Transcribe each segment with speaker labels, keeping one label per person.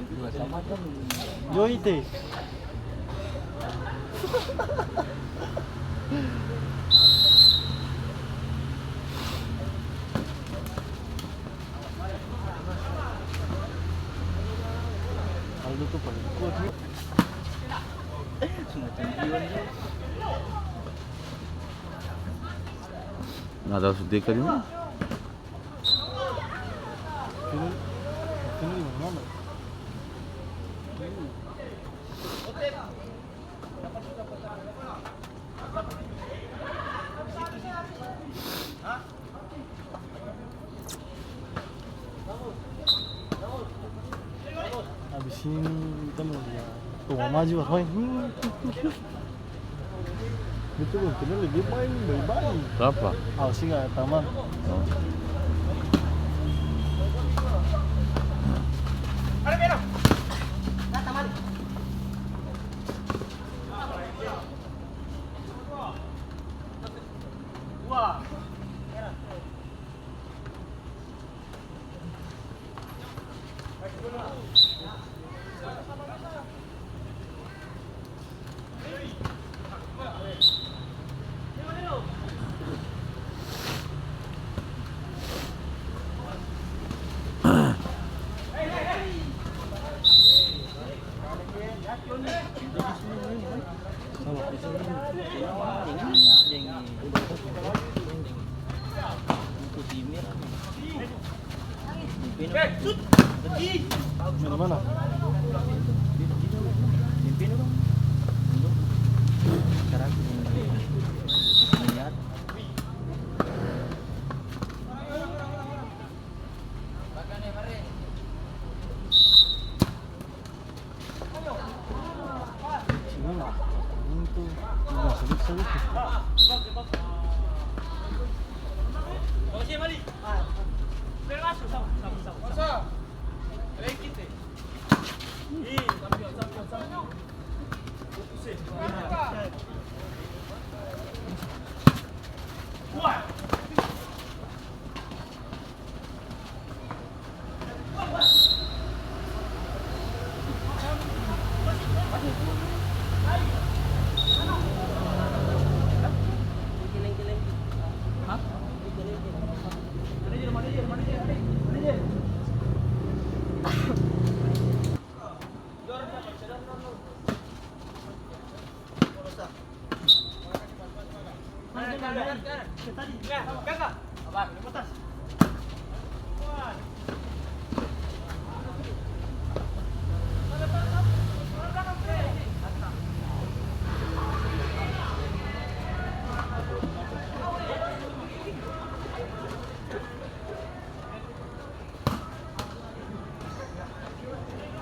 Speaker 1: Dua sama kan.
Speaker 2: Joy teh. Aldo tuh paling kuat nih.
Speaker 1: Semacam Dion dia.
Speaker 3: Nggak tahu sedih kan ini.
Speaker 2: Ini di mana? Habis ini kita mau lihat tuh maju apa ini? Itu mungkin lebih main bayi-bayi.
Speaker 3: Berapa?
Speaker 2: Oh sih nggak taman.
Speaker 3: Oh. Dari mana?
Speaker 1: Sekarang lihat.
Speaker 2: Sini lah. Ini tuh udah sedikit.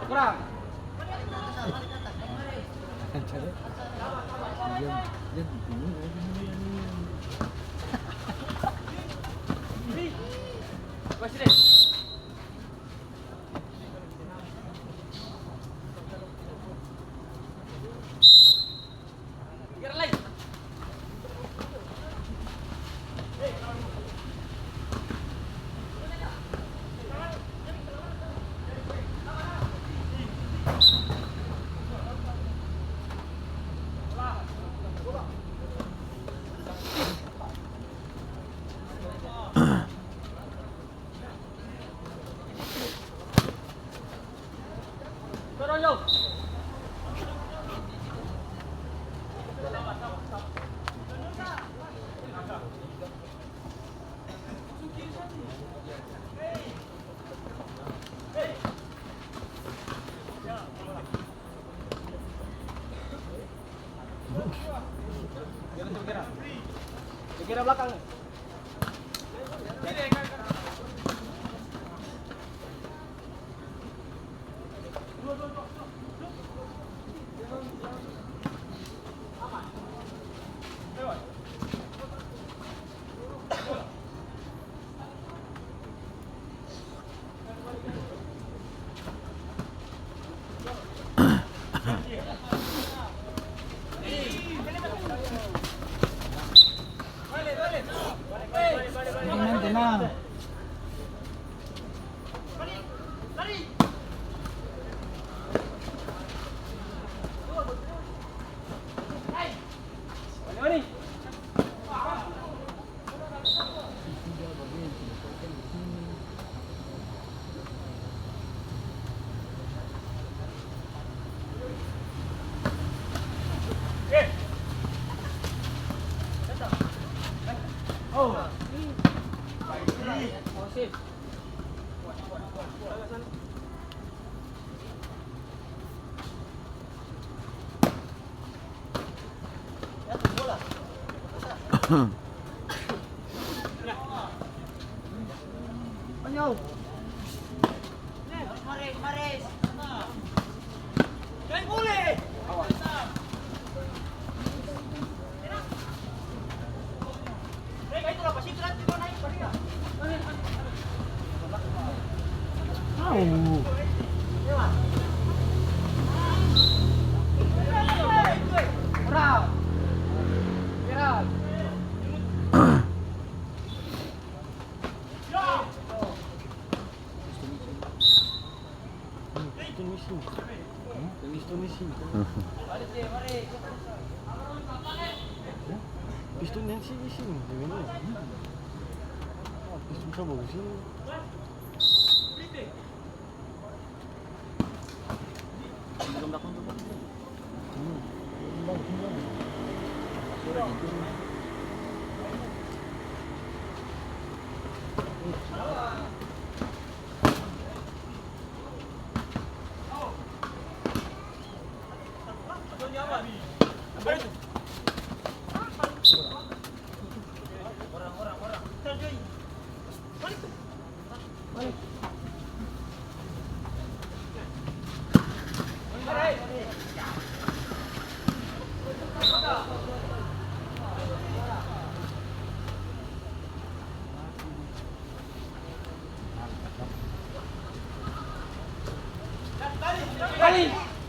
Speaker 1: Kurang. Kira belakang. Vale. Panyaw.
Speaker 2: Au.
Speaker 1: Kurang. Gerak.
Speaker 2: Piston mesin. Piston mesin. Piston yang si mesin. Dia ni. Piston sama mesin.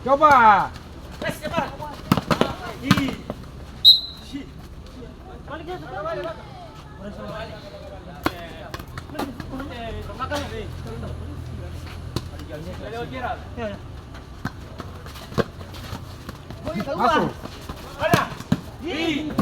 Speaker 1: Coba. Masuk.
Speaker 2: Ye.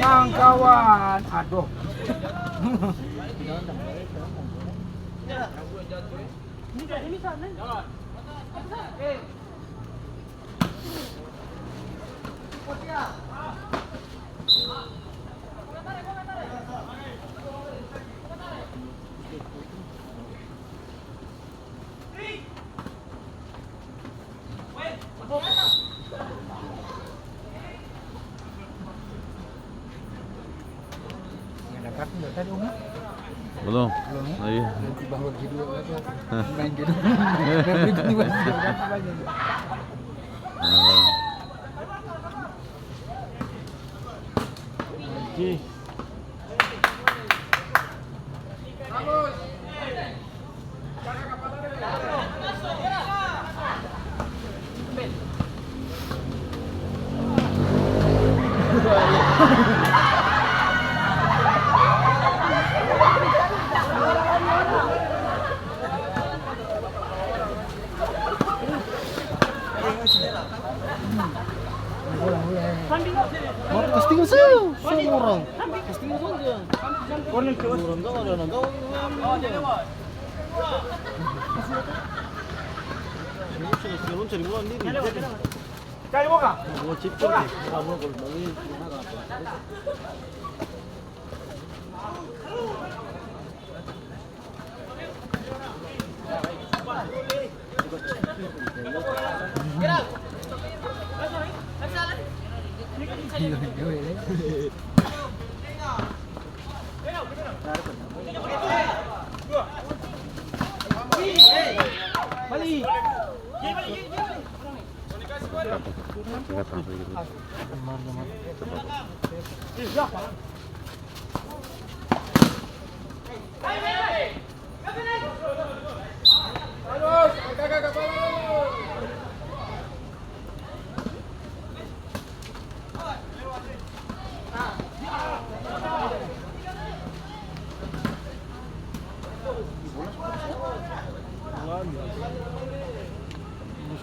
Speaker 1: Senang kawan. Aduh. Dapat enggak tadi Umar?
Speaker 3: Belum. Lagi.
Speaker 1: Nanti bawa gitu main gitu. Nanti tiba-tiba dapat lagi.
Speaker 2: Ye.
Speaker 1: Bagus.
Speaker 2: Castingan saya, semua orang. Castingan saja. Orang kau ada orang kau. Sebelum cari bulan diri.
Speaker 4: Cari boka.
Speaker 2: Mau cipta deh. Kamu kalau bagi.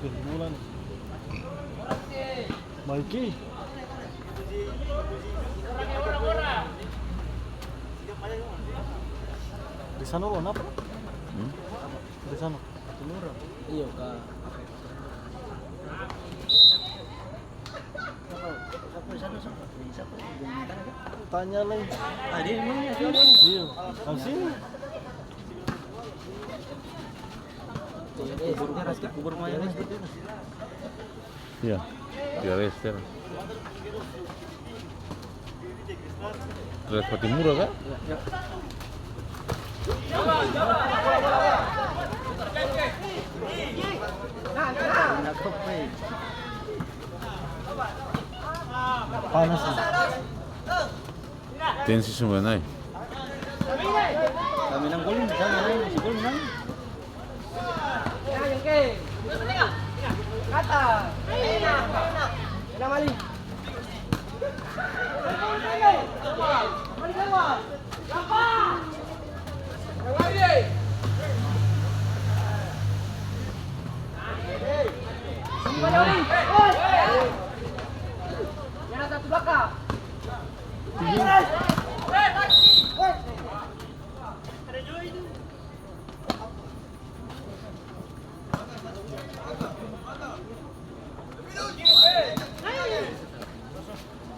Speaker 2: Bulan. Mikey. Di sana lo apa? Di sana. Murah.
Speaker 1: Iya kak.
Speaker 2: Tanya lagi.
Speaker 1: Ada emangnya sih.
Speaker 2: Iya. Di sini.
Speaker 1: Kubur mayat.
Speaker 3: Iya. Tiares. Terlihat pati murah kan?
Speaker 1: Ya.
Speaker 2: Panas nih.
Speaker 3: Tensi semua naik.
Speaker 1: Kami nang gol, kami nang si gol nang. Kata. Mali. Yang satu belakang.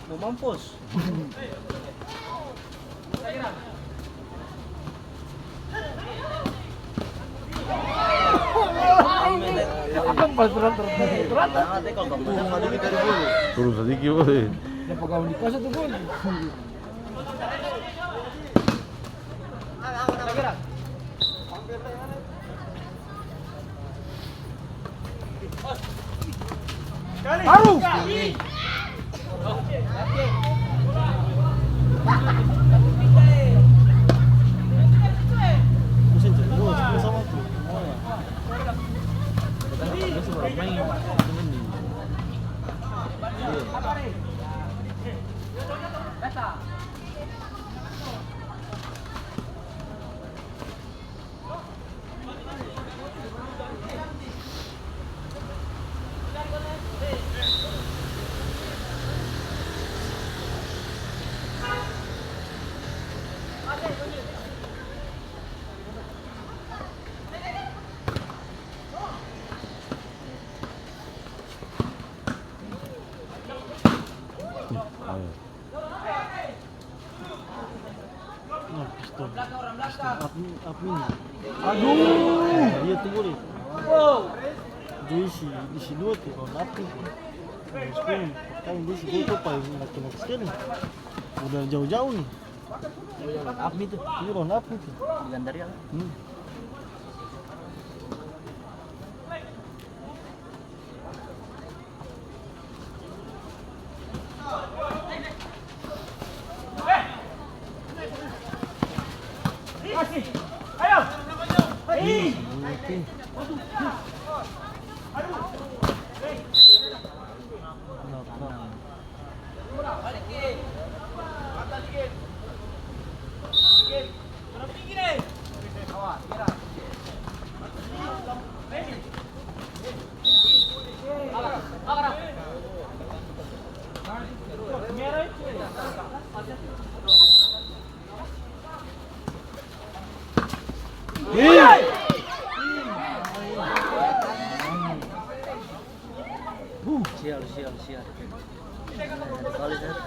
Speaker 2: Mau mampus.
Speaker 1: Pas berantem.
Speaker 3: Turun sedikit boleh.
Speaker 1: Yang pegawai di kos itu gol. Baru.
Speaker 2: Mesin jebol sama tuh. Admin. Aduh, dia tuh boleh. Dia isi dua tuh kalau napi. Sepuluh, kan dia si gol topai nak sekali. Udah jauh-jauh nih.
Speaker 1: Abni tuh.
Speaker 2: Ini ron napi tuh.
Speaker 1: Gandaria.
Speaker 2: Sial. Kali saya.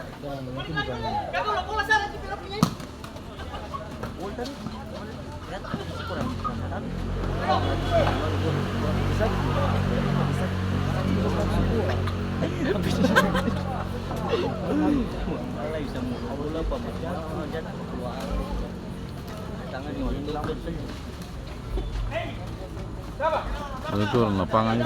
Speaker 1: Dan itu bukan.
Speaker 3: Itu orang lapangan itu.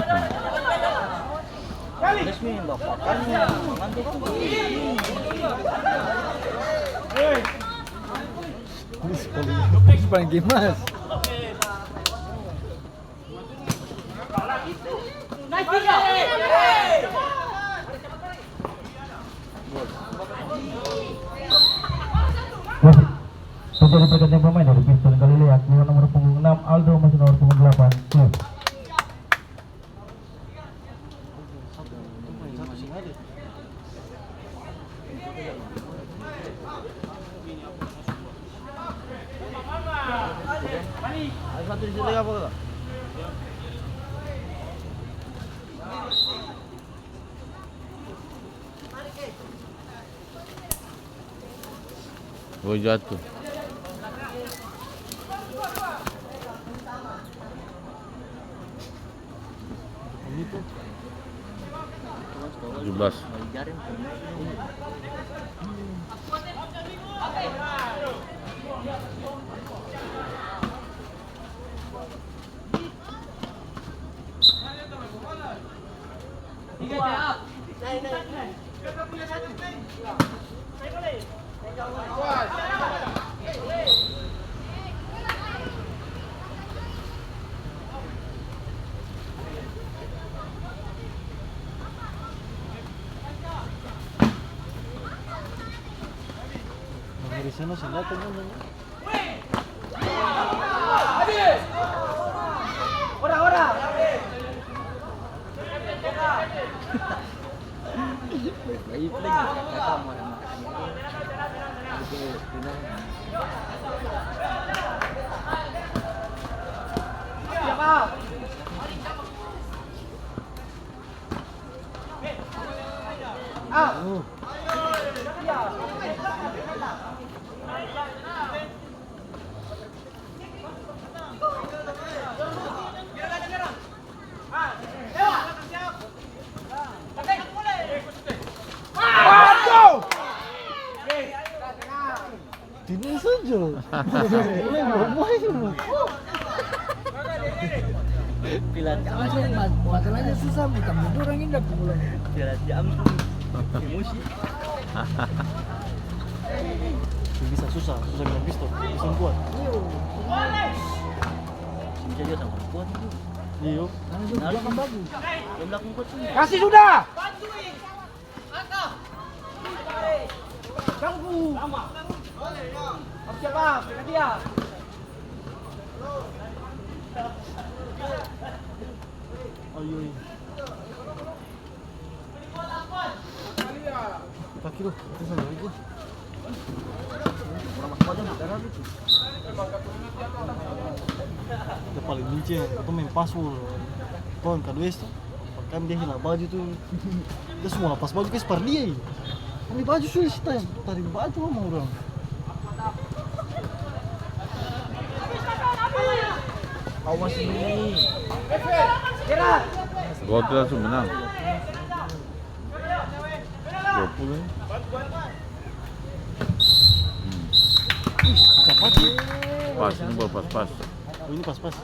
Speaker 1: Itu paling gemas.
Speaker 5: Terjadi pergantian pemain dari Piston Galilea, keluar nomor punggung 6 Aldo masuk nomor punggung 8 Klub.
Speaker 2: Satu sing ada. Ada satu di situ apa kak?
Speaker 3: Gol jatuh.
Speaker 2: Ini tuh
Speaker 3: 17.
Speaker 2: dari sana sih datang kan. Tidak saja.
Speaker 1: Masalahnya susah, bukan mundur orang indah pulang.
Speaker 2: Bisa susah bilang pistol, bisa kuat.
Speaker 6: Jadi sama kuat itu.
Speaker 2: Iya.
Speaker 1: Belakang bagus.
Speaker 6: Yang belakang kuat semua.
Speaker 4: Kasih sudah.
Speaker 1: Ganggu.
Speaker 4: Siapa? Dekat dia.
Speaker 2: Ayo. Kaki lu, itu sana lagi. Kita paling benci atau main password. Kon kedua itu. Kan dia hilang baju tuh. Dia semua lepas baju ke Spardia. Ini baju sulit sih tarik baju sama orang.
Speaker 6: Awas ini.
Speaker 3: Gol langsung menang. 20.
Speaker 2: Cepat sih.
Speaker 3: Pas, ini gol pas-pas.
Speaker 2: Oh, ini pas-pas.